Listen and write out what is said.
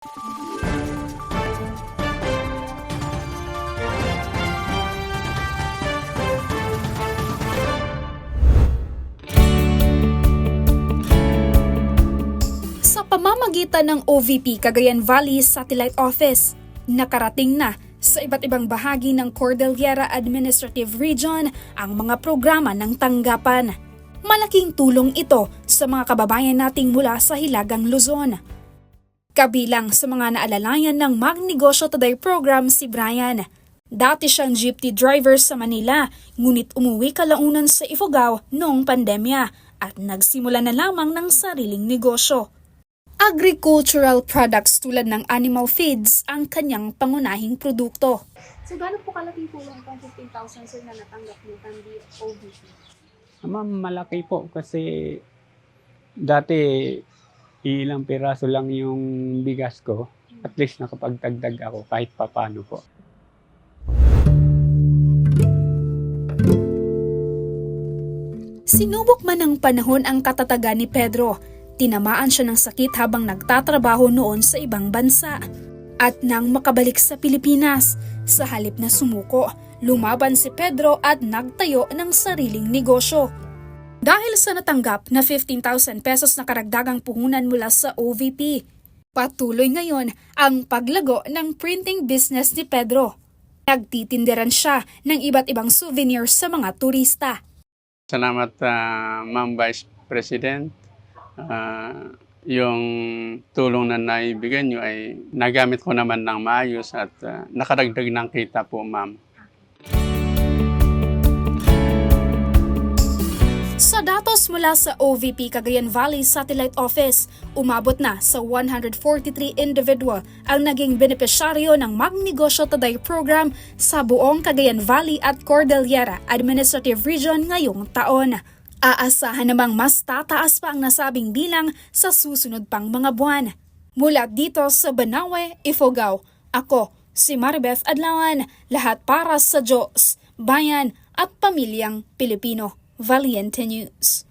Sa pamamagitan ng OVP Cagayan Valley Satellite Office, nakarating na sa iba't ibang bahagi ng Cordillera Administrative Region ang mga programa ng tanggapan. Malaking tulong ito sa mga kababayan nating mula sa Hilagang Luzon. Kabilang sa mga naalalayan ng Magnegosyo Today program si Brian. Dati siyang jeepney driver sa Manila, ngunit umuwi kalaunan sa Ifugao noong pandemya at nagsimula na lamang ng sariling negosyo. Agricultural products tulad ng animal feeds ang kanyang pangunahing produkto. So, gaano po kalaking tulong itong 15,000 sir na natanggap niyo from the OVP? Ma'am, malaki po kasi dati ilang piraso lang yung bigas ko. At least nakapagdagdag ako kahit papano po. Sinubok man ng panahon ang katatagan ni Pedro. Tinamaan siya ng sakit habang nagtatrabaho noon sa ibang bansa. At nang makabalik sa Pilipinas, sa halip na sumuko, lumaban si Pedro at nagtayo ng sariling negosyo. Dahil sa natanggap na 15,000 pesos na karagdagang puhunan mula sa OVP, patuloy ngayon ang paglago ng printing business ni Pedro. Nagtitindiran siya ng iba't ibang souvenirs sa mga turista. Salamat Ma'am Vice President. Yung tulong na naibigay nyo ay nagamit ko naman ng maayos at nakadagdag ng kita po, ma'am. Sa datos mula sa OVP Cagayan Valley Satellite Office, umabot na sa 143 individual ang naging benepisyaryo ng Magnegosyo Today program sa buong Cagayan Valley at Cordillera Administrative Region ngayong taon. Aasahan namang mas tataas pa ang nasabing bilang sa susunod pang mga buwan. Mula dito sa Banawe, Ifugao, ako si Maribeth Adlawan, lahat para sa Diyos, Bayan at Pamilyang Pilipino. Valiente News.